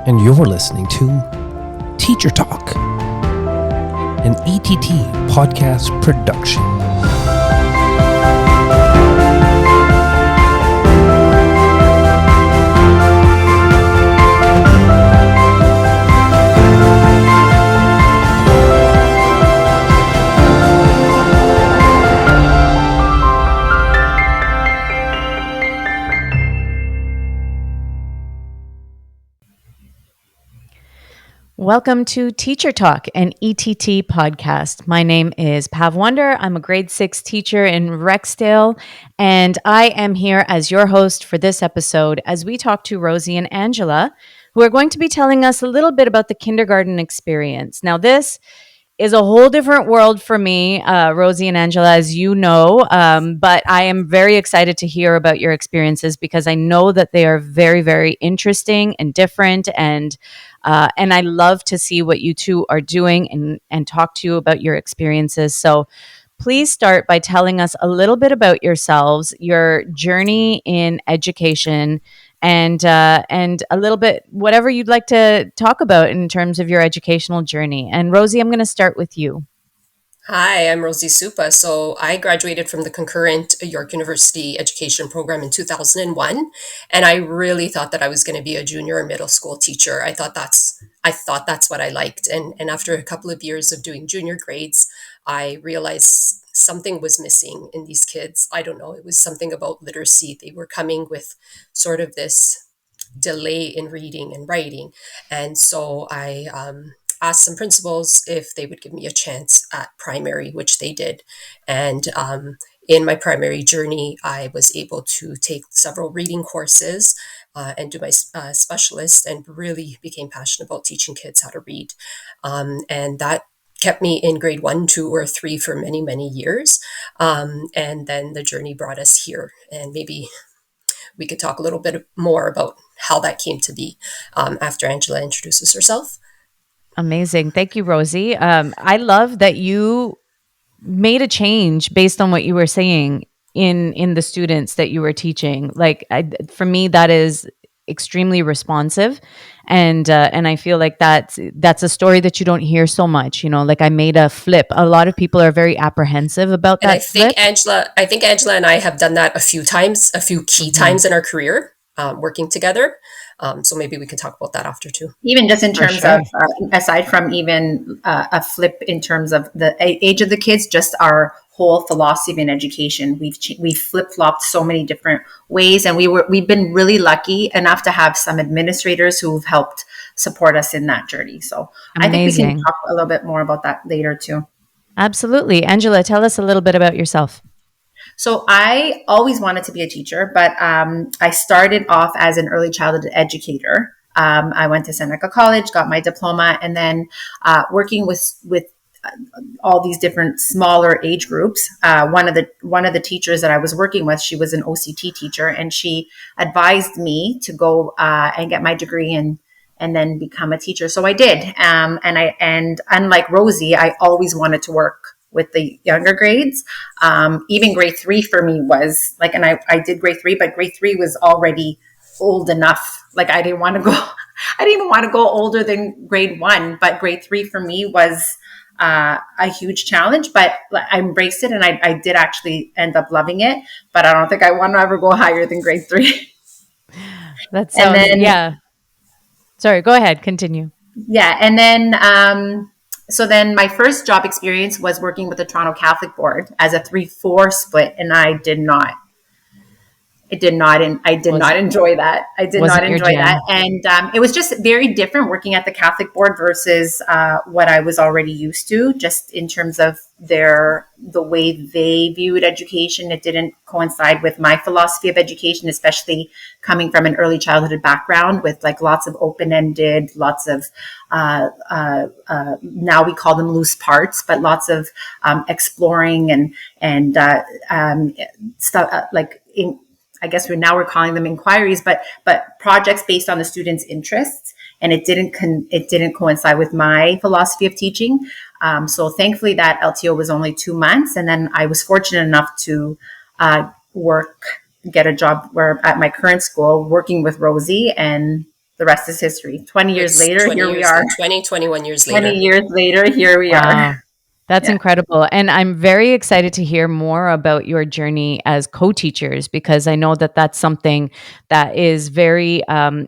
and you're listening to Teacher Talk, an ETT podcast production. Welcome to Teacher Talk, an ETT podcast. My name is Pav Wander. I'm a grade 6 teacher in Rexdale, and I am here as your host for this episode as we talk to Rosy and Angela, who are going to be telling us a little bit about the kindergarten experience. Now, this is a whole different world for me, Rosy and Angela, as you know, but I am very excited to hear about your experiences because I know that they are very, very interesting and different, and I love to see what you two are doing and talk to you about your experiences. So please start by telling us a little bit about yourselves, your journey in education, and a little bit whatever you'd like to talk about in terms of your educational journey. And Rosy, I'm going to start with you. Hi, I'm Rosy Suppa. So I graduated from the concurrent York University education program in 2001, and I really thought that I was going to be a junior or middle school teacher. I thought that's what I liked. And after a couple of years of doing junior grades, I realized something was missing in these kids. I don't know, it was something about literacy. They were coming with sort of this delay in reading and writing. And so I asked some principals if they would give me a chance at primary, which they did. And in my primary journey, I was able to take several reading courses and do my specialist, and really became passionate about teaching kids how to read. And that kept me in grade 1, 2, or 3 for many, many years. And then the journey brought us here. And maybe we could talk a little bit more about how that came to be after Angela introduces herself. Amazing. Thank you, Rosy. I love that you made a change based on what you were saying in the students that you were teaching. Like, for me, that is extremely responsive, and I feel like that's a story that you don't hear so much. You know, like I made a flip. A lot of people are very apprehensive about And that flip. I think Angela and I have done that a few times, a few key times in our career, working together. So maybe we can talk about that after too. Even just in For terms sure. of, aside from even a flip in terms of the age of the kids, just our whole philosophy in education, we've flip-flopped so many different ways, and we've been really lucky enough to have some administrators who've helped support us in that journey. So I think we Amazing. can talk a little bit more about that later too. Absolutely. Angela, tell us a little bit about yourself. So I always wanted to be a teacher, but I started off as an early childhood educator. I went to Seneca College, got my diploma, and then working with all these different smaller age groups. One of the teachers that I was working with, she was an OCT teacher, and she advised me to go and get my degree and then become a teacher. So I did. And unlike Rosy, I always wanted to work with the younger grades. Even grade 3 for me was like, and I did grade 3, but grade 3 was already old enough. Like I didn't even want to go older than grade 1, but grade 3 for me was a huge challenge, but I embraced it, and I did actually end up loving it, but I don't think I want to ever go higher than grade 3. That sounds, yeah. Sorry, go ahead. Continue. Yeah. And then, so then my first job experience was working with the Toronto Catholic Board as a 3-4 split. And I did not enjoy that. I did not enjoy that. And it was just very different working at the Catholic Board versus what I was already used to, just in terms of the way they viewed education. It didn't coincide with my philosophy of education, especially coming from an early childhood background with like lots of open-ended, lots of now we call them loose parts, but lots of exploring and stuff I guess we're calling them inquiries, but projects based on the students' interests, and it didn't coincide with my philosophy of teaching. So thankfully, that LTO was only 2 months, and then I was fortunate enough to get a job at my current school, working with Rosy, and the rest is history. 20 years It's later, 20 here we years, are. 21 years 20 later. years later, here we are. Wow. That's Yeah. incredible. And I'm very excited to hear more about your journey as co-teachers, because I know that that's something that is very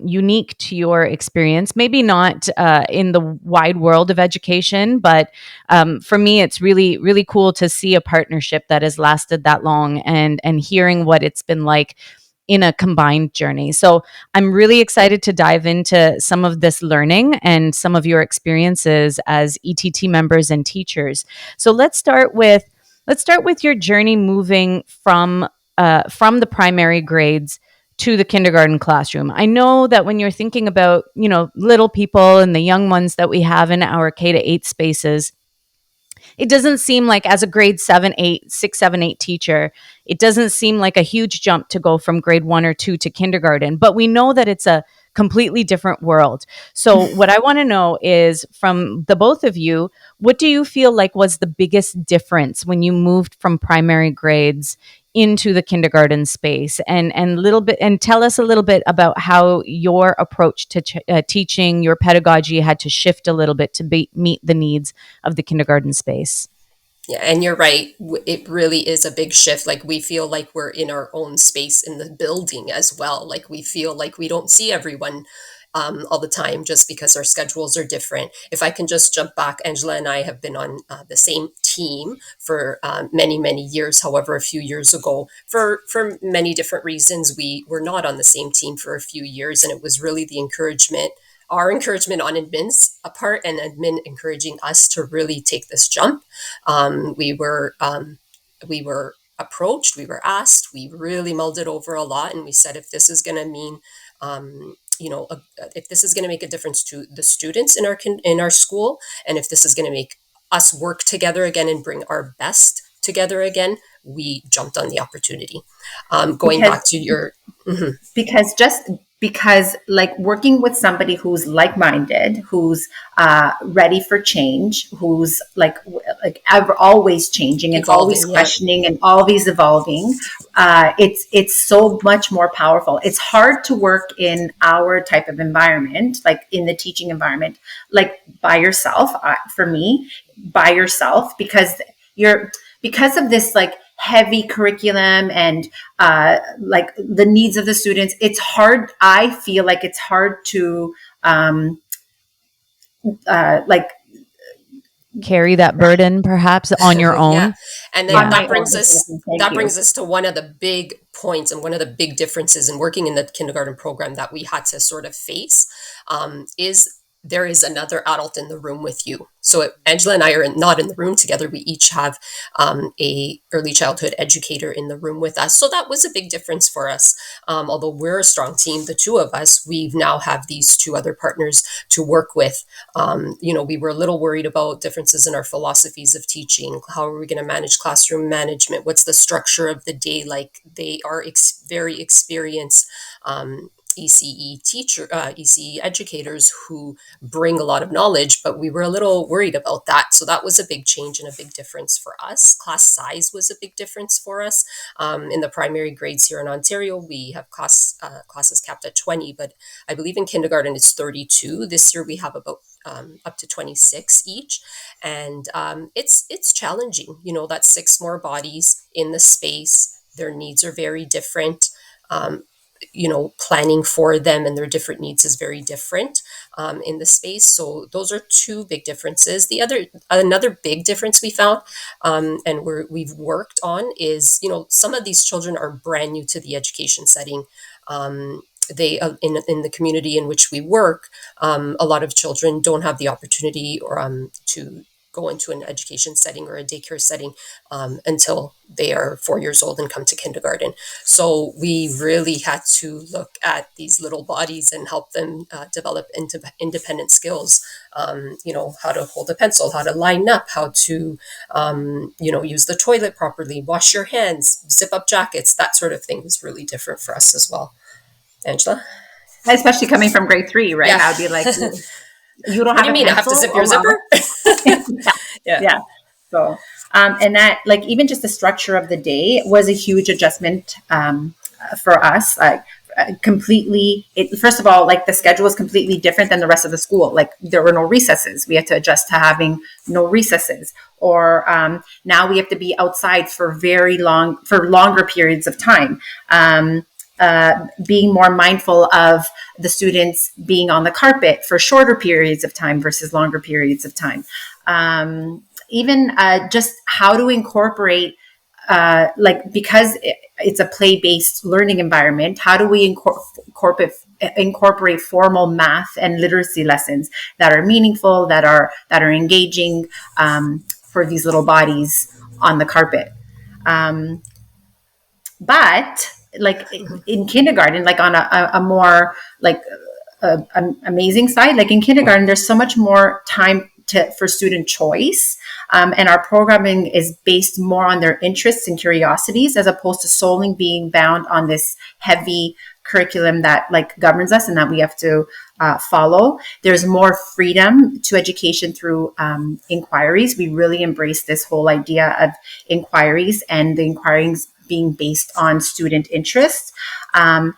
unique to your experience. Maybe not in the wide world of education, but for me, it's really, really cool to see a partnership that has lasted that long, and hearing what it's been like in a combined journey. So I'm really excited to dive into some of this learning and some of your experiences as ETT members and teachers. So let's start with your journey moving from the primary grades to the kindergarten classroom. I know that when you're thinking about, little people and the young ones that we have in our K to 8 spaces, it doesn't seem like, as a grade 7, 8, 6, 7, 8 teacher, it doesn't seem like a huge jump to go from grade 1 or 2 to kindergarten, but we know that it's a completely different world. So what I want to know is, from the both of you, what do you feel like was the biggest difference when you moved from primary grades into the kindergarten space, and little bit, and tell us a little bit about how your approach to teaching, your pedagogy, had to shift a little bit to meet the needs of the kindergarten space. Yeah, and you're right. It really is a big shift. Like, we feel like we're in our own space in the building as well. Like, we feel like we don't see everyone all the time, just because our schedules are different. If I can just jump back, Angela and I have been on the same team for many, many years. However, a few years ago, for many different reasons, we were not on the same team for a few years. And it was really our encouragement on admin's part, and admin encouraging us to really take this jump. We were approached, we were asked, we really mulled it over a lot, and we said, if this is going to mean, if this is going to make a difference to the students in our school, and if this is going to make us work together again and bring our best together again, we jumped on the opportunity. Going Because back to your, Mhm. because like working with somebody who's like-minded, who's ready for change, who's like ever always changing and always Evolving, yeah. questioning and always evolving, it's so much more powerful. It's hard to work in our type of environment, like in the teaching environment, like by yourself. For me, by yourself, because of this like heavy curriculum and like the needs of the students. It's hard. I feel like it's hard to like Carry that burden perhaps on your Yeah. own. And then Yeah. on my own. Thank that you. brings us to one of the big points and one of the big differences in working in the kindergarten program that we had to sort of face, is there is another adult in the room with you. So Angela and I are not in the room together. We each have a early childhood educator in the room with us. So that was a big difference for us. Although we're a strong team, the two of us, we now have these two other partners to work with. We were a little worried about differences in our philosophies of teaching. How are we going to manage classroom management? What's the structure of the day like? They are very experienced ECE educators who bring a lot of knowledge, but we were a little worried about that. So that was a big change and a big difference for us. Class size was a big difference for us. In the primary grades here in Ontario, we have classes capped at 20, but I believe in kindergarten it's 32. This year we have about up to 26 each. And it's challenging. That's 6 more bodies in the space. Their needs are very different. Planning for them and their different needs is very different in the space. So those are two big differences. Another big difference we found, and we've worked on, is some of these children are brand new to the education setting. They in the community in which we work, a lot of children don't have the opportunity or to go into an education setting or a daycare setting until they are 4 years old and come to kindergarten. So we really had to look at these little bodies and help them develop into independent skills. How to hold a pencil, how to line up, how to, use the toilet properly, wash your hands, zip up jackets, that sort of thing was really different for us as well. Angela? Especially coming from grade 3, right? Yeah. I'd be like, you don't What do have you a mean? I have to pencil? zip your Oh, mama. zipper? Yeah. Yeah. So, and that, like, even just the structure of the day was a huge adjustment for us. Like, completely, first of all, like the schedule was completely different than the rest of the school. Like there were no recesses. We had to adjust to having no recesses, or now we have to be outside for longer periods of time. Being more mindful of the students being on the carpet for shorter periods of time versus longer periods of time. Even just how to incorporate, because it's a play-based learning environment, how do we incorporate formal math and literacy lessons that are meaningful, that are engaging, for these little bodies on the carpet. But like in kindergarten, like on a more like amazing side, like in kindergarten, there's so much more time for student choice. And our programming is based more on their interests and curiosities, as opposed to solely being bound on this heavy curriculum that like governs us and that we have to follow. There's more freedom to education through inquiries. We really embrace this whole idea of inquiries, and the inquiries being based on student interest, and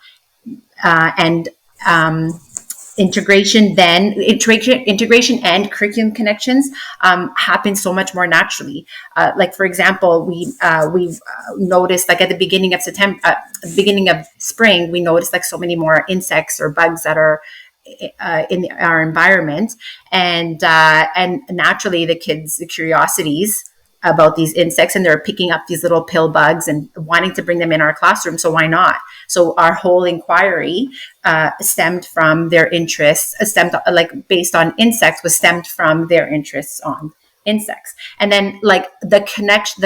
integration and curriculum connections happen so much more naturally. Like for example, we've noticed, like at the beginning of beginning of spring, we noticed like so many more insects or bugs that are in our environment, and naturally the curiosities about these insects, and they're picking up these little pill bugs and wanting to bring them in our classroom. So why not? So our whole inquiry stemmed from their interests, based on insects, was stemmed from their interests on insects. And then like the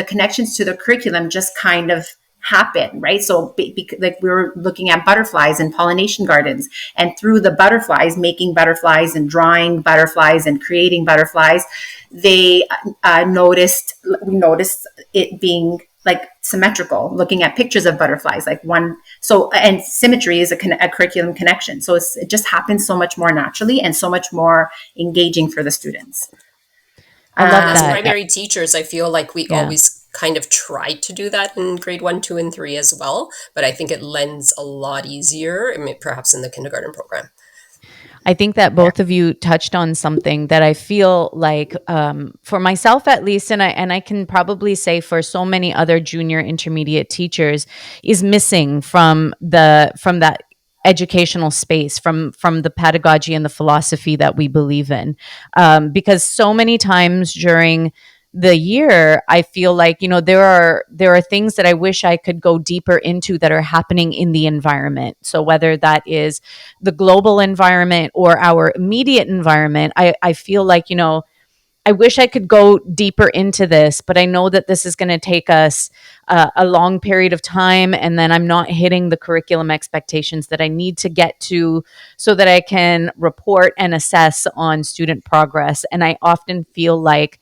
connections to the curriculum just kind of happen, right? So like we were looking at butterflies and pollination gardens, and through the butterflies, making butterflies and drawing butterflies and creating butterflies, we noticed it being like symmetrical, looking at pictures of butterflies, and symmetry is a curriculum connection. So it just happens so much more naturally and so much more engaging for the students. I love As that. primary teachers, I feel like we always kind of tried to do that in grade 1, 2, and 3 as well. But I think it lends a lot easier, perhaps in the kindergarten program. I think that both of you touched on something that I feel like, for myself at least, and I can probably say for so many other junior intermediate teachers, is missing from that educational space, from the pedagogy and the philosophy that we believe in, because so many times during the year, I feel like, there are things that I wish I could go deeper into that are happening in the environment. So whether that is the global environment or our immediate environment, I feel like, I wish I could go deeper into this, but I know that this is going to take us a long period of time, and then I'm not hitting the curriculum expectations that I need to get to so that I can report and assess on student progress. And I often feel like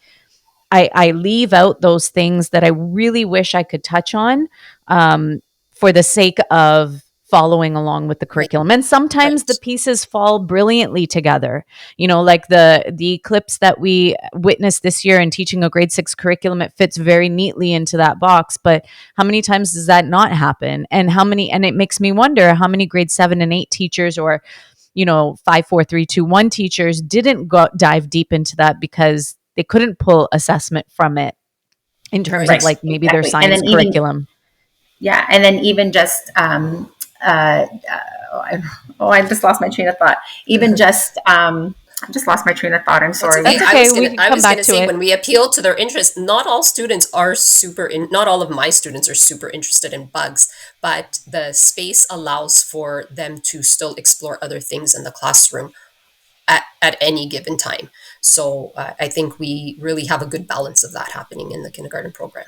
I leave out those things that I really wish I could touch on, for the sake of following along with the curriculum. And sometimes the pieces fall brilliantly together. Like the eclipse that we witnessed this year in teaching a grade 6 curriculum, it fits very neatly into that box. But how many times does that not happen? And it makes me wonder how many grade 7 and 8 teachers, or 5, 4, 3, 2, 1 teachers didn't dive deep into that because they couldn't pull assessment from it in terms of like maybe their science curriculum. And then even just, I just lost my train of thought. Even just, I just lost my train of thought. I'm sorry. That's okay. I was going to say, when we appeal to their interest, not all of my students are super interested in bugs, but the space allows for them to still explore other things in the classroom at any given time. So I think we really have a good balance of that happening in the kindergarten program.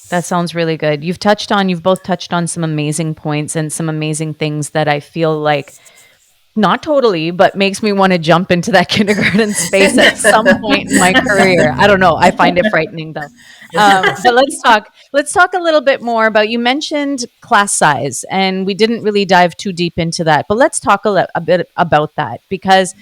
That sounds really good. You've both touched on some amazing points and some amazing things that I feel like, not totally, but makes me want to jump into that kindergarten space at some point in my career. I don't know. I find it frightening though. But let's talk a little bit more about, you mentioned class size, and we didn't really dive too deep into that, but let's talk a bit about that, because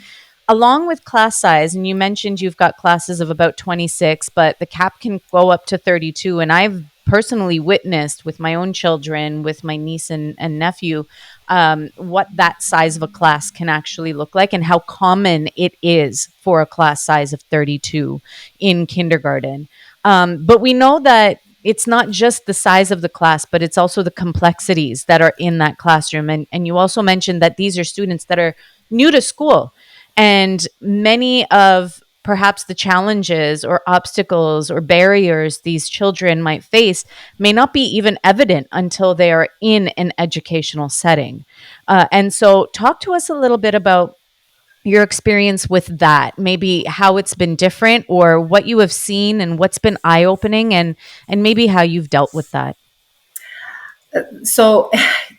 along with class size, and you mentioned you've got classes of about 26, but the cap can go up to 32. And I've personally witnessed with my own children, with my niece and nephew, what that size of a class can actually look like and how common it is for a class size of 32 in kindergarten. But we know that it's not just the size of the class, but it's also the complexities that are in that classroom. And you also mentioned that these are students that are new to school. And many of perhaps the challenges or obstacles or barriers these children might face may not be even evident until they are in an educational setting. And so, talk to us a little bit about your experience with that, maybe how it's been different or what you have seen and what's been eye-opening, and maybe how you've dealt with that. So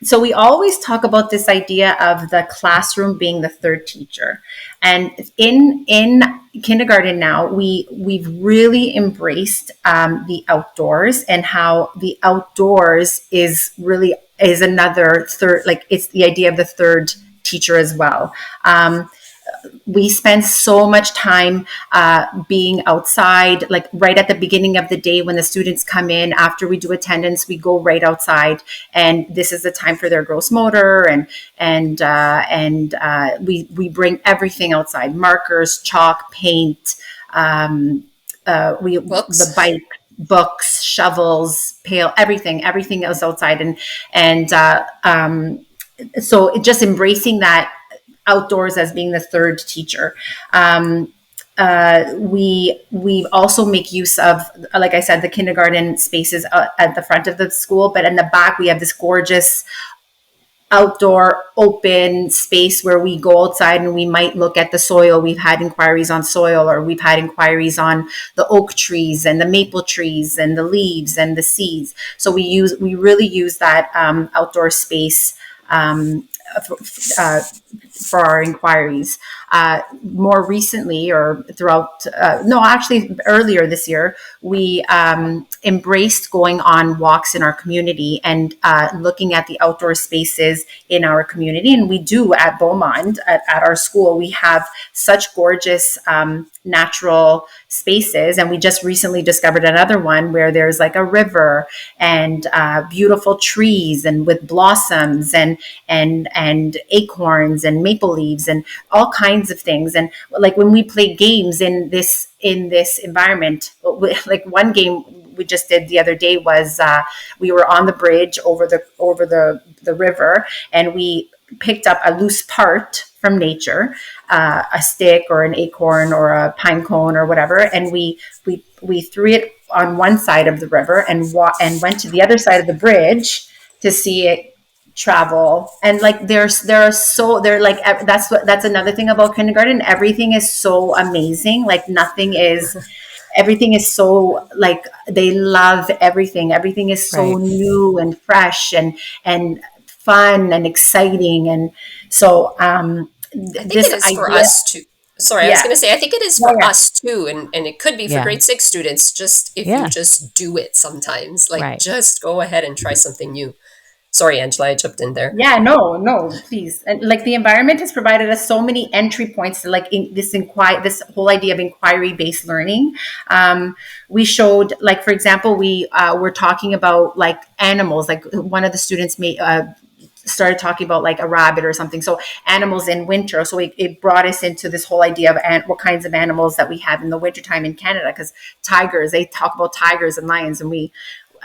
so we always talk about this idea of the classroom being the third teacher, and in kindergarten now we've really embraced the outdoors, and how the outdoors is another third, like it's the idea of the third teacher as well. We spend so much time being outside, like right at the beginning of the day when the students come in. After we do attendance, we go right outside, and this is the time for their gross motor, and we bring everything outside: markers, chalk, paint, we Books. the bike, books, shovels, pail, everything is outside, and so just embracing that outdoors as being the third teacher. We also make use of, like I said, the kindergarten spaces at the front of the school, but in the back we have this gorgeous outdoor open space where we go outside and we might look at the soil. We've had inquiries on soil, or we've had inquiries on the oak trees and the maple trees and the leaves and the seeds. So we really use that outdoor space for our inquiries. More recently, or throughout, no, actually earlier this year, we embraced going on walks in our community and looking at the outdoor spaces in our community. And we do at Beaumont, at our school, we have such gorgeous natural spaces. And we just recently discovered another one where there's like a river and beautiful trees and with blossoms and acorns and maple leaves and all kinds of things. And like when we play games in this environment, like one game we just did the other day was we were on the bridge over the river, and we picked up a loose part from nature, a stick or an acorn or a pine cone or whatever, and we threw it on one side of the river and went to the other side of the bridge to see it travel. And like that's another thing about kindergarten. Everything is so amazing. Like everything is so, like, they love everything. Everything is so Right. new and fresh and fun and exciting. And so I think this it is for idea, us too. Sorry, I was yeah, going to say, I think it is yeah, for yeah. us too. And it could be for Yeah. grade 6 students, just if you Yeah. just do it sometimes. Like, Right. just go ahead and try something new. Sorry, Angela, I jumped in there. Yeah, no, please. And like the environment has provided us so many entry points to like this whole idea of inquiry based learning. We showed, like, for example, we were talking about like animals. Like one of the students started talking about like a rabbit or something. So animals in winter. So it brought us into this whole idea of what kinds of animals that we have in the wintertime in Canada, because tigers, they talk about tigers and lions, and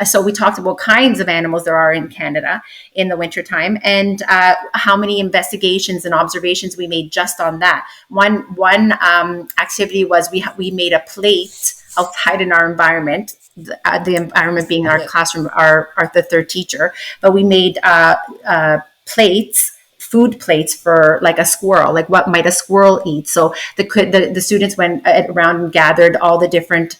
so we talked about kinds of animals there are in Canada in the wintertime, and how many investigations and observations we made just on that. One activity was we made a plate outside in our environment, the environment being our classroom, the third teacher, but we made food plates for like a squirrel, like what might a squirrel eat. So the students went around and gathered all their different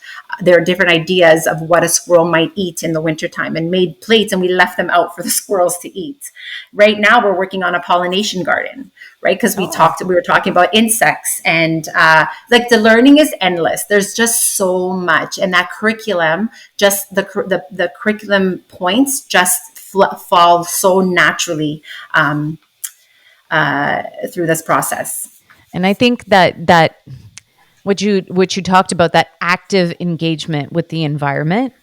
ideas of what a squirrel might eat in the wintertime and made plates, and we left them out for the squirrels to eat. Right now we're working on a pollination garden, right? Because we were talking about insects, and like the learning is endless. There's just so much, and that curriculum, just the curriculum points just fall so naturally through this process. And I think that what you talked about, that active engagement with the environment,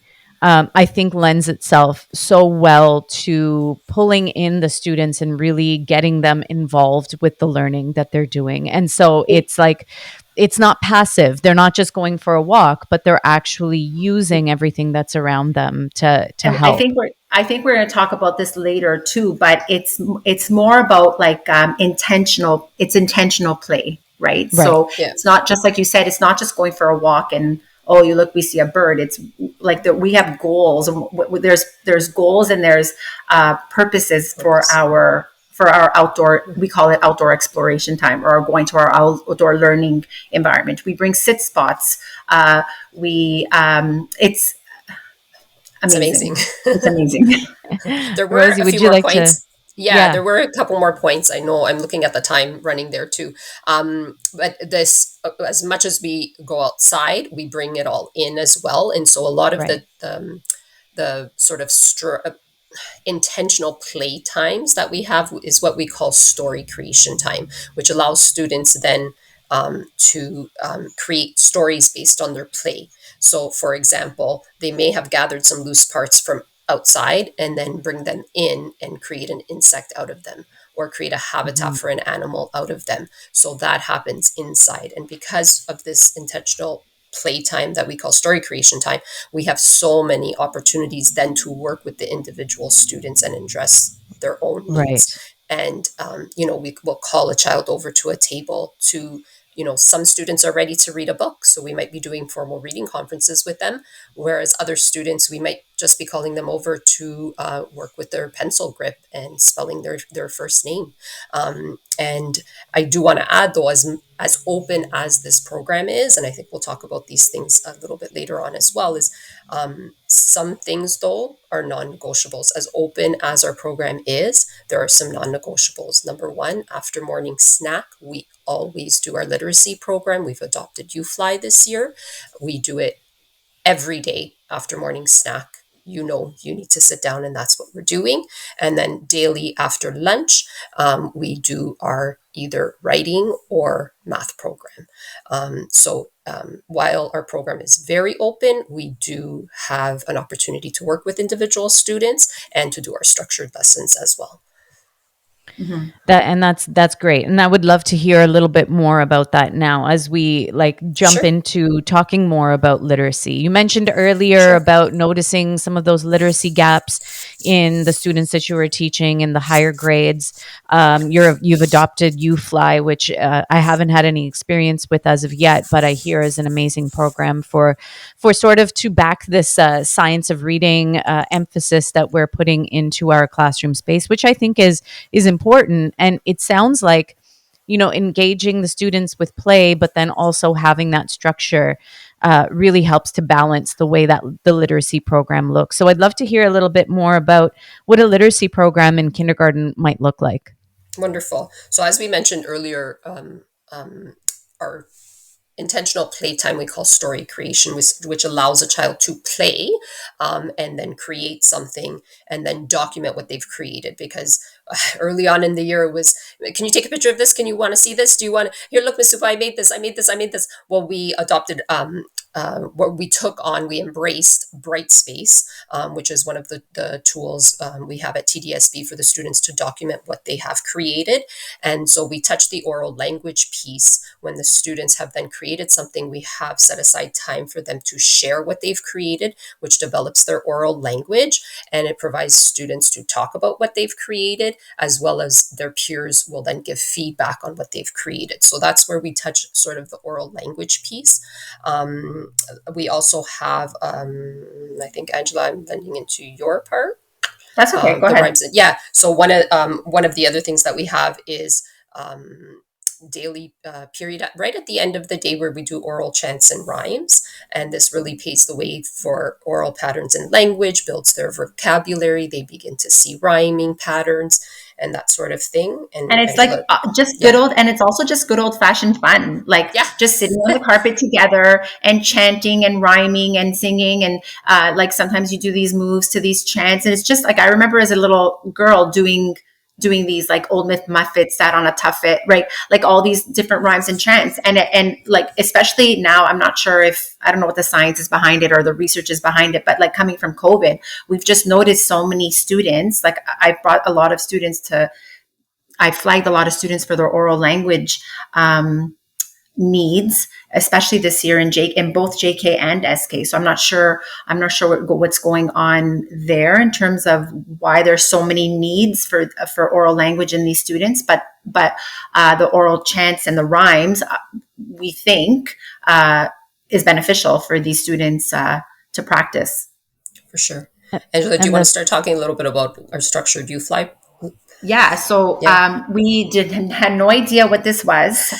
I think lends itself so well to pulling in the students and really getting them involved with the learning that they're doing. And so it's like, it's not passive. They're not just going for a walk, but they're actually using everything that's around them to And I help. think we're going to talk about this later too, but it's more about like intentional play, right? Right. So Yeah. it's not just like you said, it's not just going for a walk and oh, you look, we see a bird. It's like that we have goals, and there's goals and there's purposes for our outdoor, we call it outdoor exploration time, or going to our outdoor learning environment. We bring sit spots. We It's It's amazing. amazing. It's amazing. There were Rosie, a would few you more like to? points. Yeah, Yeah. there were a couple more points. I know I'm looking at the time running there too. But this, as much as we go outside, we bring it all in as well. And so a lot of Right. the sort of intentional play times that we have is what we call story creation time, which allows students then to create stories based on their play. So, for example, they may have gathered some loose parts from outside and then bring them in and create an insect out of them or create a habitat Mhm. for an animal out of them. So that happens inside. And because of this intentional playtime that we call story creation time, we have so many opportunities then to work with the individual students and address their own needs. Right. And, we will call a child over to a table to, some students are ready to read a book. So we might be doing formal reading conferences with them, whereas other students, we might just be calling them over to work with their pencil grip and spelling their first name. And I do want to add, though, as open as this program is, and I think we'll talk about these things a little bit later on as well, is some things, though, are non-negotiables. As open as our program is, there are some non-negotiables. Number one, after morning snack, we always do our literacy program. We've adopted UFly this year. We do it every day after morning snack. You need to sit down, and that's what we're doing. And then daily after lunch, we do our either writing or math program. While our program is very open, we do have an opportunity to work with individual students and to do our structured lessons as well. Mhm. That's great. And I would love to hear a little bit more about that now as we like jump Sure, into talking more about literacy. You mentioned earlier sure. about noticing some of those literacy gaps in the students that you were teaching in the higher grades. You've adopted UFly, which I haven't had any experience with as of yet, but I hear is an amazing program for sort of to back this science of reading emphasis that we're putting into our classroom space, which I think is important. And it sounds like, engaging the students with play, but then also having that structure really helps to balance the way that the literacy program looks. So I'd love to hear a little bit more about what a literacy program in kindergarten might look like. Wonderful. So as we mentioned earlier, our intentional playtime we call story creation, which allows a child to play and then create something and then document what they've created. Because early on in the year it was, can you take a picture of this? Can you want to see this? Do you want to, here, look, Miss Supa, I made this. Well, we adopted what we took on, we embraced Brightspace, which is one of the tools we have at TDSB for the students to document what they have created. And so we touch the oral language piece. When the students have then created something, we have set aside time for them to share what they've created, which develops their oral language. And it provides students to talk about what they've created, as well as their peers will then give feedback on what they've created. So that's where we touch sort of the oral language piece. We also have, I think, Angela, I'm bending into your part. That's okay. Go The ahead. rhymes. Yeah. So one of the other things that we have is daily period right at the end of the day where we do oral chants and rhymes, and this really paves the way for oral patterns in language, builds their vocabulary. They begin to see rhyming patterns and that sort of thing. And And it's like Angela, just good yeah, old, and it's also just good old fashioned fun, like yeah, just sitting on the carpet together and chanting and rhyming and singing. And like sometimes you do these moves to these chants. And it's just like, I remember as a little girl doing doing these like old myth muffet sat on a tuffet, right? Like all these different rhymes and chants. And like, especially now, I'm not sure if, I don't know what the science is behind it or the research is behind it, but like coming from COVID, we've just noticed so many students, like I flagged a lot of students for their oral language needs, especially this year in both JK and SK. So I'm not sure what's going on there in terms of why there's so many needs for oral language in these students. But the oral chants and the rhymes, we think, is beneficial for these students to practice. For sure. Angela, do you want to start talking a little bit about our structured U-Fly? Yeah. So we had no idea what this was.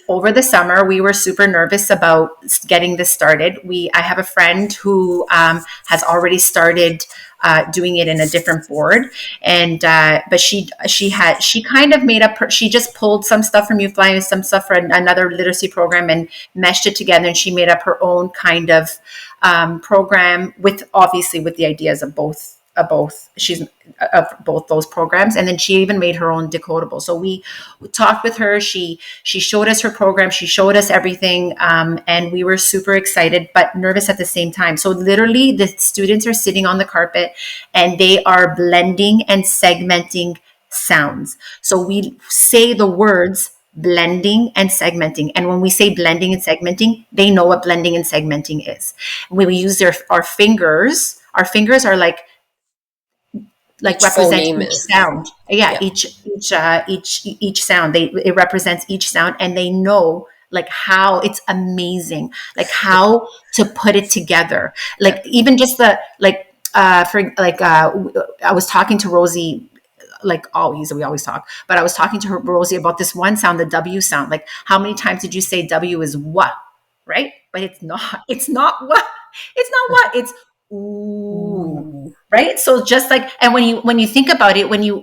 Over the summer, we were super nervous about getting this started. I have a friend who has already started doing it in a different board, and but she kind of made up she just pulled some stuff from UFly and some stuff from another literacy program and meshed it together, and she made up her own kind of program obviously with the ideas of both those programs, and then she even made her own decodable. So we talked with her. She showed us her program. She showed us everything, and we were super excited but nervous at the same time. So literally, the students are sitting on the carpet and they are blending and segmenting sounds. So we say the words blending and segmenting, and when we say blending and segmenting, they know what blending and segmenting is. When we use our fingers, are like represent each sound. Each sound. It represents each sound, and they know like how it's amazing, like how to put it together. Like even just the I was talking to Rosy. Like always, we always talk, but I was talking to Rosy about this one sound, the W sound. Like, how many times did you say W is what? Right? But it's not. It's not what. It's not what. It's ooh. Right? So just like, and when you think about it, when you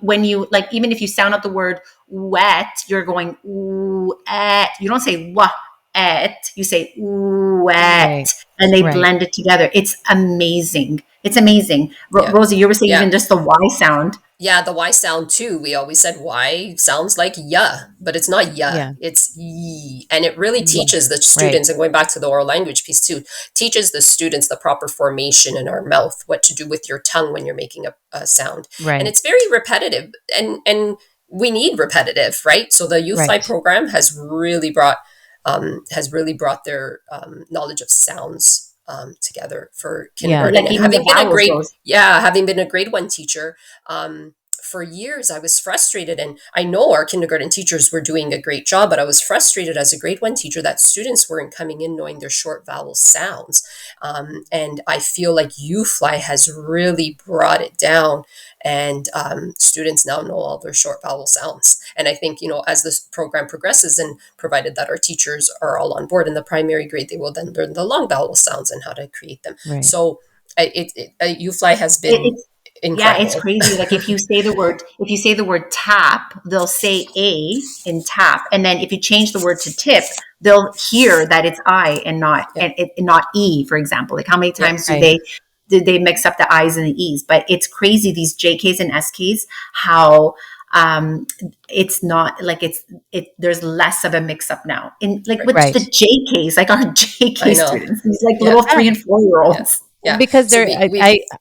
like, even if you sound out the word wet, you're going ooh et. You don't say what et. You say ooh et, right. And they blend it together. It's amazing. It's amazing. Rosy, you were saying even just the Y sound. Yeah, the Y sound too. We always said Y sounds like yeah, but it's not yeah. It's ye. And it really teaches the students, and going back to the oral language piece too, teaches the students the proper formation in our mouth, what to do with your tongue when you're making a sound. Right. And it's very repetitive, and we need repetitive, right? So the U-Fly program has really brought their knowledge of sounds together for kindergarten. And having been a grade 1 teacher, for years I was frustrated, and I know our kindergarten teachers were doing a great job, but I was frustrated as a grade 1 teacher that students weren't coming in knowing their short vowel sounds. And I feel like U-Fly has really brought it down, and students now know all their short vowel sounds. And I think, as this program progresses, and provided that our teachers are all on board in the primary grade, they will then learn the long vowel sounds and how to create them. Right. So U-Fly has been incredible. Yeah, it's crazy. Like if you say the word tap, they'll say A in tap, and then if you change the word to tip, they'll hear that it's I and not and not E, for example. Like how many times did they mix up the I's and the E's? But it's crazy, these JKs and SKs, how it's not like there's less of a mix up now in like with the JKs, like our JK students, these like little 3 and 4 year olds. Yeah. Because they're,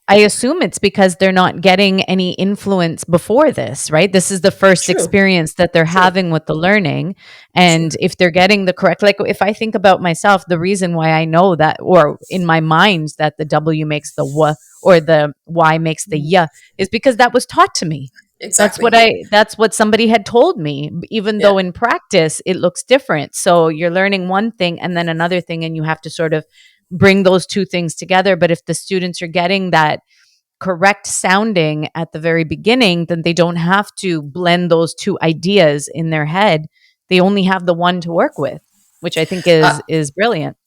I assume it's because they're not getting any influence before this, right? This is the first experience that they're having with the learning. And if they're getting the correct, like if I think about myself, the reason why I know that, or in my mind that the W makes the W or the Y makes the Y is because that was taught to me. Exactly. That's what somebody had told me, even though in practice it looks different. So you're learning one thing and then another thing, and you have to sort of bring those two things together. But if the students are getting that correct sounding at the very beginning, then they don't have to blend those two ideas in their head. They only have the one to work with, which I think is brilliant.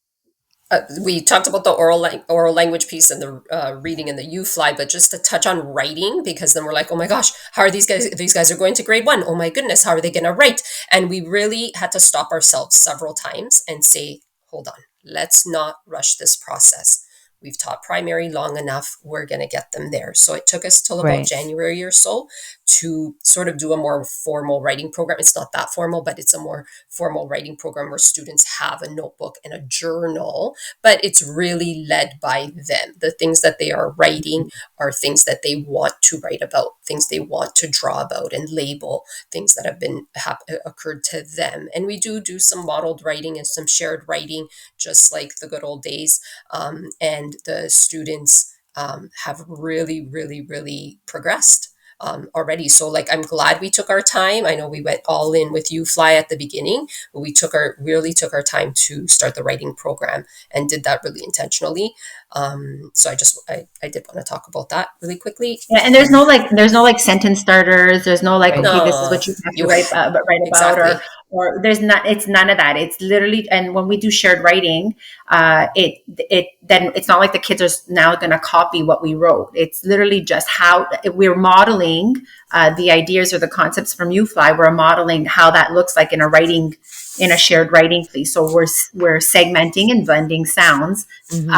We talked about the oral language piece and the reading and the U-Fly, but just to touch on writing, because then we're like, oh my gosh, how are these guys? These guys are going to grade 1. Oh my goodness, how are they going to write? And we really had to stop ourselves several times and say, hold on, let's not rush this process. We've taught primary long enough. We're going to get them there. So it took us till about January or so to sort of do a more formal writing program. It's not that formal, but it's a more formal writing program where students have a notebook and a journal, but it's really led by them. The things that they are writing are things that they want to write about, things they want to draw about and label, things that have occurred to them. And we do some modeled writing and some shared writing, just like the good old days. And the students have really, really, really progressed already. So like, I'm glad we took our time. I know we went all in with you fly at the beginning, but we really took our time to start the writing program and did that really intentionally. So I did want to talk about that really quickly. Yeah, and there's no sentence starters. There's no like, Right. okay, this is No, what you have to you write about, exactly. or there's not. It's none of that. It's literally, and when we do shared writing, it then it's not like the kids are now going to copy what we wrote. It's literally just how we're modeling the ideas or the concepts from UFly. We're modeling how that looks like in a shared writing piece. So we're segmenting and blending sounds in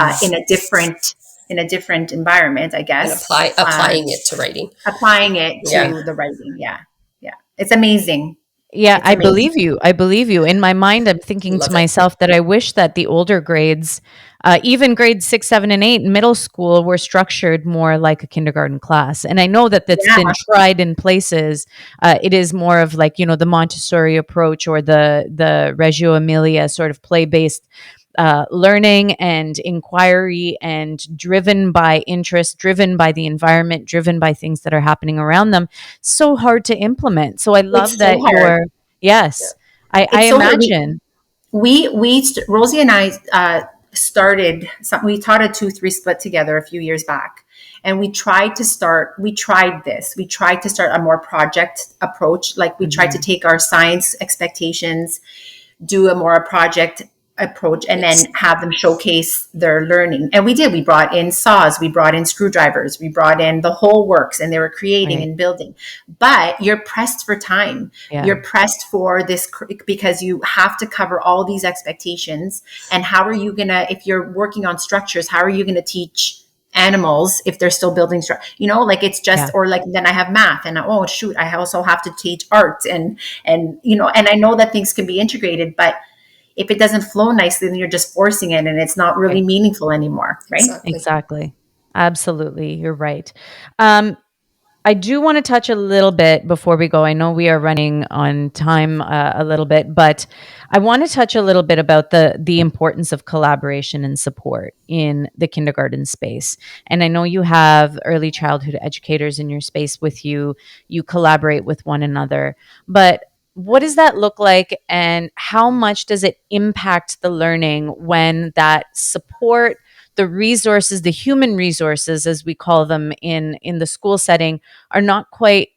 a different environment, I And guess. applying it to writing. Applying it Yeah. to the writing. Yeah. Yeah. It's amazing. Yeah, It's I amazing. believe you. I believe you. In my mind, I'm thinking to Love it. myself that I wish that the older grades, even grades 6, 7, and 8 in middle school, were structured more like a kindergarten class. And I know that that's Yeah. been tried in places. It is more of like, the Montessori approach or the Reggio Emilia sort of play based learning and inquiry and driven by interest, driven by the environment, driven by things that are happening around them. So hard to implement. So I love It's so that hard. yes, I It's so hard. imagine. Rosie and I started some, we taught a 2-3 split together a few years back. And we tried to start a more project approach. Like we tried to Mhm. take our science expectations, do a more project approach, and then Yes. have them showcase their learning. And we did. We brought in saws, we brought in screwdrivers, we brought in the whole works, and they were creating Right. and building. But you're pressed for time. Yeah. You're pressed for this because you have to cover all these expectations. And how are you going to, if you're working on structures, how are you going to teach animals if they're still building structure? Like it's just, Yeah. or like then I have math, and oh shoot, I also have to teach art, and I know that things can be integrated, but if it doesn't flow nicely, then you're just forcing it, and it's not really Right. meaningful anymore, right? Exactly. Exactly. Absolutely. You're right. Um, I do want to touch a little bit before we go. I know we are running on time a little bit, but I want to touch a little bit about the importance of collaboration and support in the kindergarten space. And I know you have early childhood educators in your space with you. You collaborate with one another, but what does that look like, and how much does it impact the learning when that support, the resources, the human resources, as we call them in the school setting, are not quite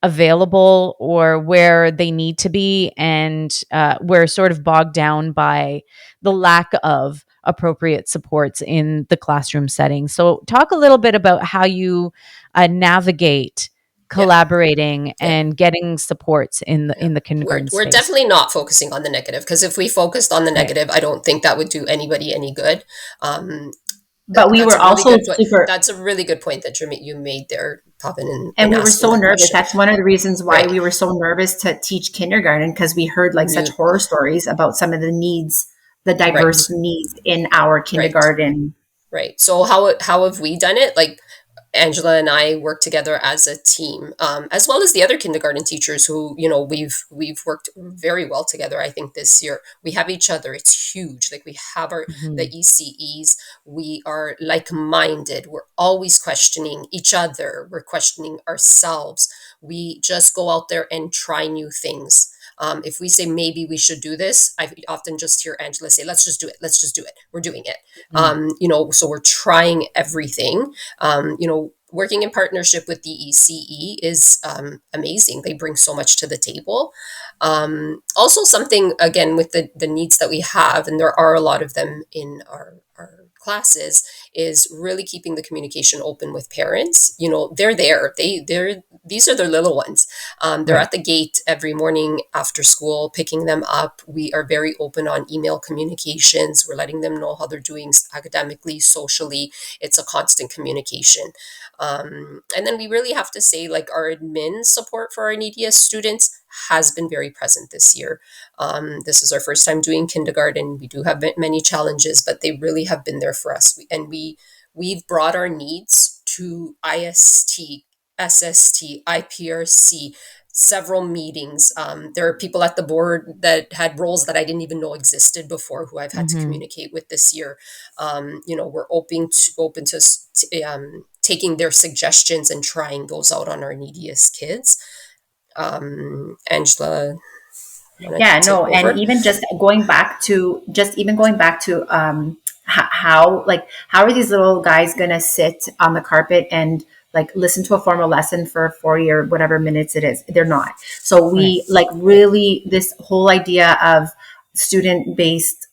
available or where they need to be, and we're sort of bogged down by the lack of appropriate supports in the classroom setting. So talk a little bit about how you navigate Yeah. collaborating Yeah. and getting supports Yeah. in the kindergarten We're space. definitely not focusing on the negative, because if we focused on the Right. negative, I don't think that would do anybody any good. Um, But we that's were a really also good point. super, That's a really good point that you made there, Pavan, and in we were asking so that nervous. question. That's one of the reasons why Right. we were so nervous to teach kindergarten, because we heard like such New. horror stories about some of the needs, the Right. diverse needs in our Right. kindergarten. Right. So how have we done it? Like, Angela and I work together as a team, as well as the other kindergarten teachers who, we've worked very well together. I think this year we have each other. It's huge. Like, we have the Mhm. ECEs. We are like-minded. We're always questioning each other. We're questioning ourselves. We just go out there and try new things. If we say maybe we should do this, I often just hear Angela say, "Let's just do it. Let's just do it. We're doing it." Mhm. So we're trying everything. Working in partnership with the ECE is amazing. They bring so much to the table. Also, something, again, with the needs that we have, and there are a lot of them in our classes, is really keeping the communication open with parents. They're there. These are their little ones. They're Right. at the gate every morning after school, picking them up. We are very open on email communications. We're letting them know how they're doing academically, socially. It's a constant communication. And then we really have to say, like, our admin support for our neediest students has been very present this year. This is our first time doing kindergarten. We do have many challenges, but they really have been there for us. We've brought our needs to IST, SST, IPRC, several meetings. There are people at the board that had roles that I didn't even know existed before, who I've had to Mm-hmm. communicate with this year. We're open to taking their suggestions and trying those out on our neediest kids. Angela, want to Yeah, take no, and over? even going back to how are these little guys gonna sit on the carpet and like listen to a formal lesson for 40 or whatever minutes it is? They're not. So Right. we like really this whole idea of student based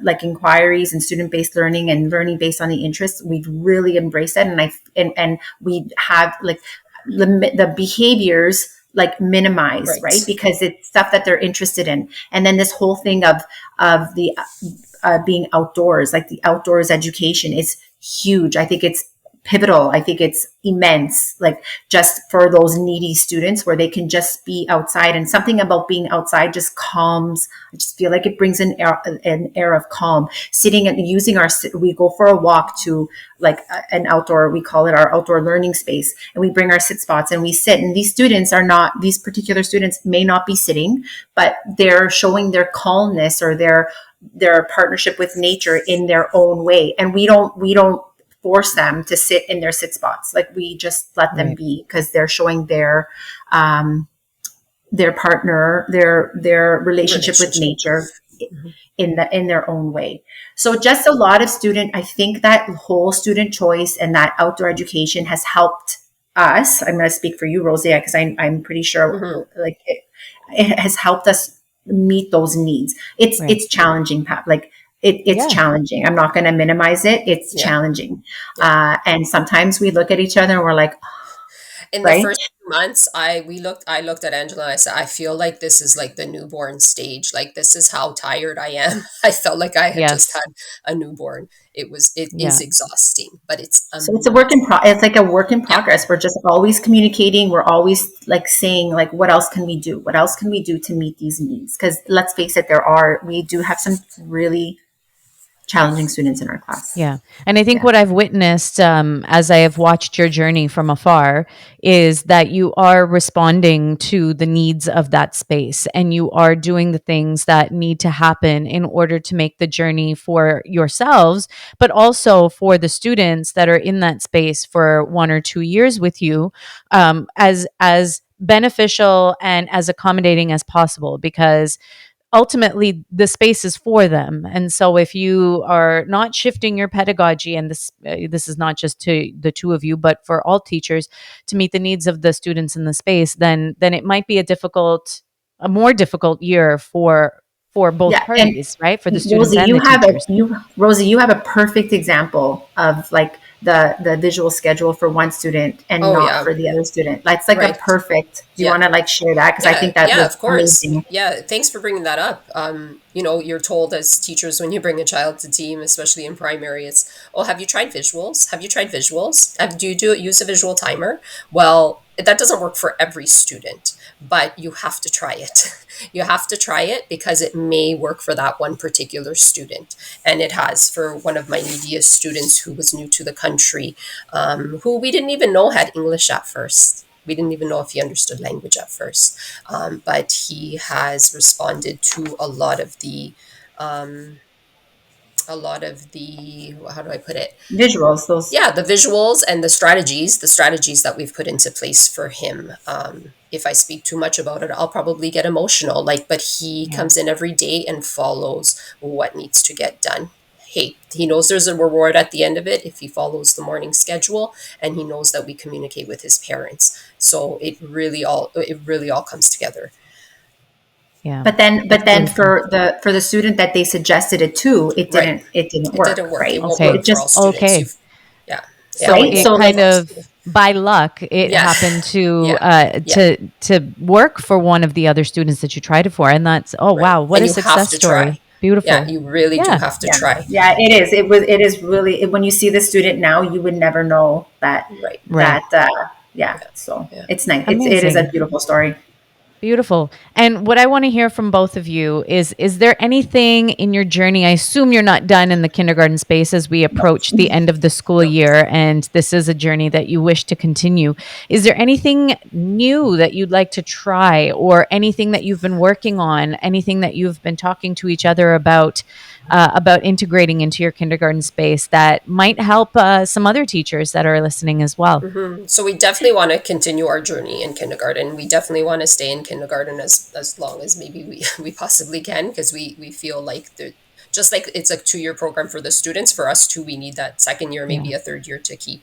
like inquiries and student based learning and learning based on the interests. We've really embraced that, and we have like the behaviors like minimized, right? Right. Because it's stuff that they're interested in. And then this whole thing of the being outdoors, like the outdoors education is huge. I think it's pivotal. I think it's immense, like just for those needy students where they can just be outside, and something about being outside just calms. I just feel like it brings an air of calm. Sitting and using we go for a walk to like an outdoor, we call it our outdoor learning space, and we bring our sit spots and we sit. And these particular students may not be sitting, but they're showing their calmness or their partnership with nature in their own way. And we don't force them to sit in their sit spots. Like we just let them Right. be because they're showing their partner, their relationship with Relationship. nature Mhm. in their own way. So just a lot of I think that whole student choice and that outdoor education has helped us. I'm going to speak for you, Rosie, because I'm pretty sure Mhm. like it has helped us meet those needs. It's Right. it's challenging, Pat. Like it's Yeah. challenging. I'm not going to minimize it. It's Yeah. challenging, Yeah. and sometimes we look at each other and we're like, In the right? first few months, I looked at Angela and I said, I feel like this is like the newborn stage. Like, this is how tired I am. I felt like I had just Yes. had a newborn. It is Yeah. exhausting, but it's So it's a work in amazing. it's like a work in Yeah. progress. We're just always communicating. We're always like saying like, what else can we do? What else can we do to meet these needs? Because let's face it, we do have some really challenging students in our class. Yeah. And I think Yeah. what I've witnessed as I have watched your journey from afar is that you are responding to the needs of that space and you are doing the things that need to happen in order to make the journey for yourselves, but also for the students that are in that space for 1 or 2 years with you, as beneficial and as accommodating as possible, because ultimately the space is for them. And so if you are not shifting your pedagogy, and this is not just to the two of you but for all teachers, to meet the needs of the students in the space, then it might be a more difficult year for both Yeah. And parties, right? For the students and You the have teachers. Rosie, you have a perfect example of like the visual schedule for one student and Oh, not yeah. for the other student. That's like a Right. perfect. Do you Yeah. want to like share that? Because I Yeah, think that yeah, was of course. amazing. Yeah, thanks for bringing that up. You're told as teachers when you bring a child to team, especially in primary, it's, oh, have you tried visuals? Have you tried visuals? Do you use a visual timer? Well, that doesn't work for every student, but you have to try it. You have to try it because it may work for that one particular student. And it has for one of my neediest students who was new to the country, who we didn't even know had English at first. We didn't even know if he understood language at first, but he has responded to a lot of the, how do I put it? Visuals, those. Yeah, the visuals and the strategies that we've put into place for him. If I speak too much about it, I'll probably get emotional. Like, but he Yeah. comes in every day and follows what needs to get done. Hey, he knows there's a reward at the end of it if he follows the morning schedule, and he knows that we communicate with his parents. So it really all comes together. Yeah. But then for the student that they suggested it to, it Right. didn't It didn't work, work. It right? won't So Okay. work it for just all students. Okay. You've, yeah. Yeah. So right. it So like kind of by luck it Yeah. happened to Yeah. Yeah. work for one of the other students that you tried it for, and that's Right. wow, what And a you have success to try. story. Yeah. Beautiful. You really do Yeah. have to yeah, try. yeah, it is. It is really when you see the student now, you would never know Right. Right. yeah. So Yeah. it's nice. It is a Amazing. beautiful story. Beautiful. And what I want to hear from both of you is there anything in your journey? I assume you're not done in the kindergarten space as we approach the end of the school No. year, and this is a journey that you wish to continue. Is there anything new that you'd like to try, or anything that you've been working on, anything that you've been talking to each other about integrating into your kindergarten space that might help some other teachers that are listening as well? So we definitely want to continue our journey in kindergarten. We definitely want to stay in kindergarten as long as maybe we possibly can, because we feel like just like it's a 2 year program for the students, for us too, we need that second year, Yeah. maybe a third year to keep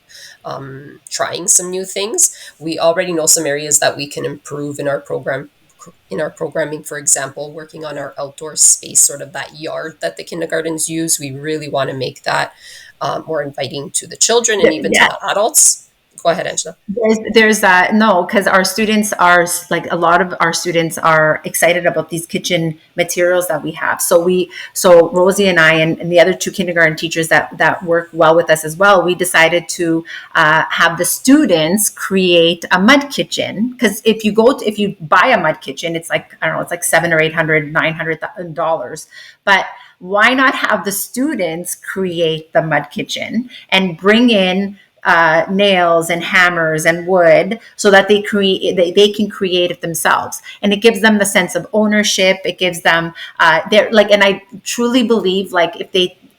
trying some new things. We already know some areas that we can improve in our programming. For example, working on our outdoor space, sort of that yard that the kindergartens use. We really want to make that more inviting to the children and even to Yeah, the adults. Go ahead, Angela. there's that. No, because our students are like a lot of our students are excited about these kitchen materials that we have. So Rosie and I and the other two kindergarten teachers that work well with us as well, we decided to have the students create a mud kitchen. Because if you buy a mud kitchen, it's like, I don't know, it's like $700 or $800, $900. But why not have the students create the mud kitchen and bring in nails and hammers and wood, so that they can create it themselves, and it gives them the sense of ownership. It gives them they're like, and I truly believe, like,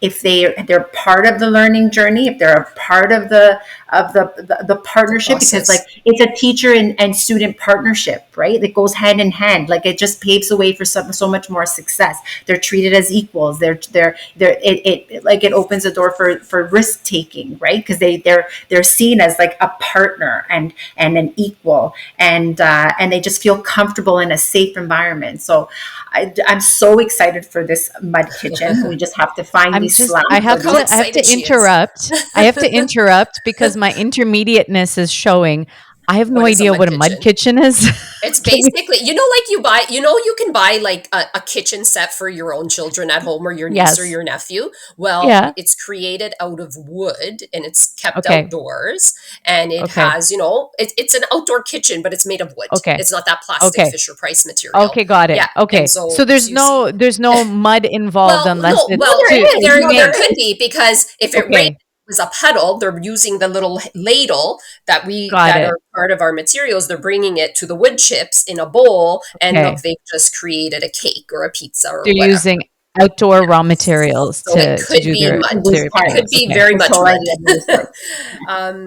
if they're part of the learning journey, if they're a part of the The partnership, because like process. it's a teacher and student partnership, right? It goes hand in hand. Like, it just paves the way for so much more success. They're treated as equals. It opens the door for risk taking, right? Because they're seen as like a partner and an equal, and they just feel comfortable in a safe environment. So I'm so excited for this mud kitchen. We just have to find these slabs. I have Look how to excited she is. interrupt. I have to interrupt because my intermediateness is showing. I have no What is a idea mud what a mud kitchen? kitchen is. It's Can you? basically, you can buy like a kitchen set for your own children at home, or your niece or Yes. your nephew. Well, Yeah. it's created out of wood and it's kept Okay. outdoors, and it Okay. has, it's an outdoor kitchen, but it's made of wood. Okay. It's not that plastic Okay. Fisher Price material. Okay. Got it. Yeah. And Okay. So so you see, there's no mud involved well, unless no, it's well, There to is. No, there there could is. be, because if it rained, Okay. was a puddle, they're using the little ladle Got that it. are part of our materials. They're bringing it to the wood chips in a bowl, and look, Okay. they've just created a cake or a pizza or They're whatever. using outdoor raw materials So it to could do be mud. Loose their It could things. parts. be Okay. very This much whole mud. idea of loose parts.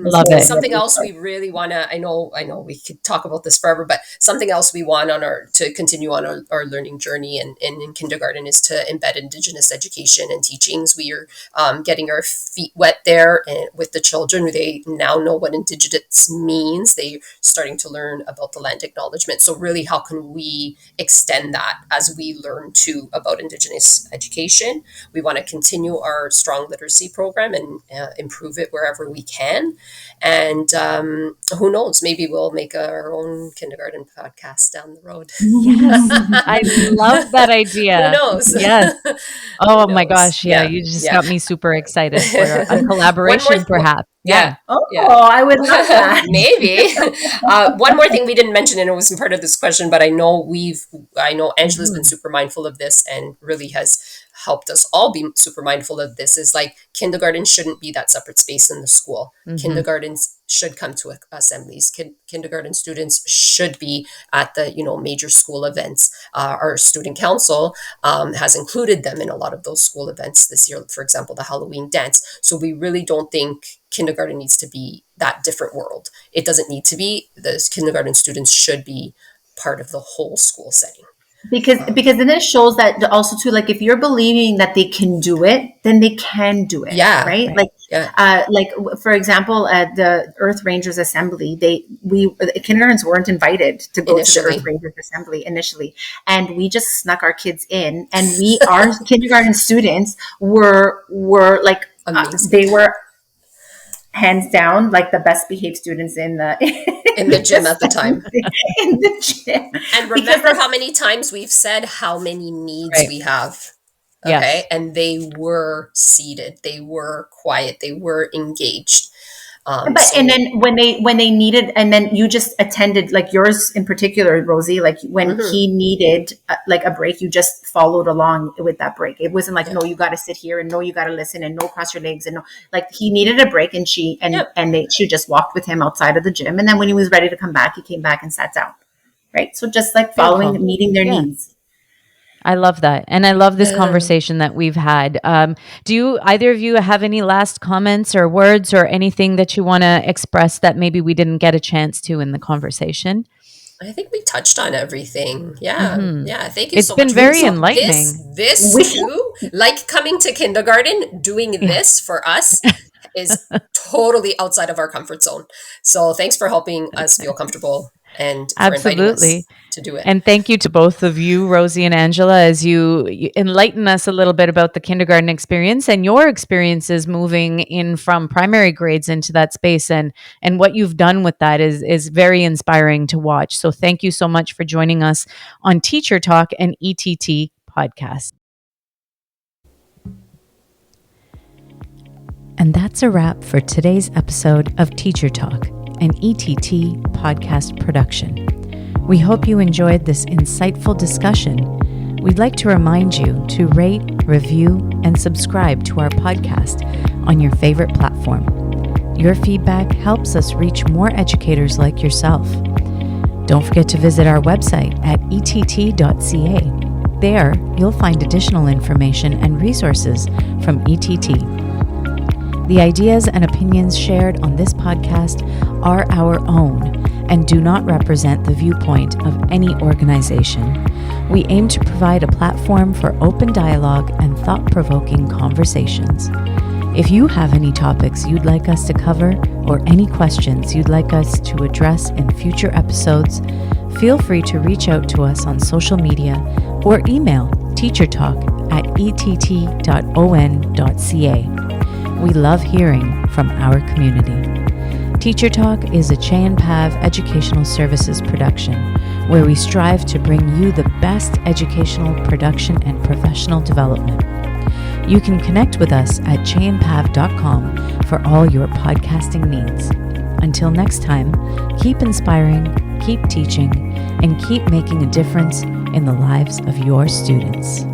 This Love whole it. idea of Something loose else parts. we really want to, I know we could talk about this forever, but something else we want to continue on our learning journey in kindergarten is to embed Indigenous education and teachings. We are getting our feet wet there, and with the children, they now know what Indigenous means. They're starting to learn about the land acknowledgement. So really, how can we extend that as we learn too about Indigenous education? We want to continue our strong literacy program and improve it wherever we can. And who knows, maybe we'll make our own kindergarten podcast down the road. Yes. I love that Who idea. knows? Yes. Who Oh my knows? gosh. Yeah. Yeah, You just yeah. got me super excited for a One more, collaboration, perhaps. yeah, Yeah. Oh, yeah. I would love that. Maybe. One more thing we didn't mention, and it wasn't part of this question, but I know Angela's been Mhm. super mindful of this and really has helped us all be super mindful of this, is like kindergarten shouldn't be that separate space in the school. Hmm. Kindergartens should come to assemblies. Kindergarten students should be at the, major school events. Our student council has included them in a lot of those school events this year, for example, the Halloween dance. So we really don't think kindergarten needs to be that different world. It doesn't need to be. The kindergarten students should be part of the whole school setting. because then it shows that also too, like if you're believing that they can do it, then they can do it. Yeah. Right. Like for example, at the Earth Rangers Assembly, the kindergartens weren't invited to go to the Earth Rangers Assembly initially, and we just snuck our kids in, and our kindergarten students were like they were hands down like the best behaved students in the gym at the time. In the gym. And remember how many times we've said how many needs we have. Okay. Yes. And they were seated. They were quiet. They were engaged. And then when they needed, and then you just attended, like yours in particular, Rosie, like when he needed like a break, you just followed along with that break. It wasn't like, no, you got to sit here, and no, you got to listen, and no, cross your legs, and no, like he needed a break, and she just walked with him outside of the gym. And then when he was ready to come back, he came back and sat down. Right. So just like following, meeting their needs. I love that. And I love this conversation that we've had. Do either of you have any last comments or words or anything that you want to express that maybe we didn't get a chance to in the conversation? I think we touched on everything. Yeah. Yeah. Thank you it's so much. It's been very enlightening. This too, like coming to kindergarten, doing this for us is totally outside of our comfort zone. So thanks for helping us feel comfortable and for inviting us to do it. And thank you to both of you, Rosie and Angela, as you enlighten us a little bit about the kindergarten experience and your experiences moving in from primary grades into that space, and what you've done with that is very inspiring to watch. So thank you so much for joining us on Teacher Talk and ETT podcast. And that's a wrap for today's episode of Teacher Talk, an ETT podcast production. We hope you enjoyed this insightful discussion. We'd like to remind you to rate, review, and subscribe to our podcast on your favorite platform. Your feedback helps us reach more educators like yourself. Don't forget to visit our website at ett.ca. There, you'll find additional information and resources from ETT. The ideas and opinions shared on this podcast are our own and do not represent the viewpoint of any organization. We aim to provide a platform for open dialogue and thought-provoking conversations. If you have any topics you'd like us to cover or any questions you'd like us to address in future episodes, feel free to reach out to us on social media or email teachertalk@ett.on.ca. We love hearing from our community. Teacher Talk is a Che and Pav Educational Services production, where we strive to bring you the best educational production and professional development. You can connect with us at cheandpav.com for all your podcasting needs. Until next time, keep inspiring, keep teaching, and keep making a difference in the lives of your students.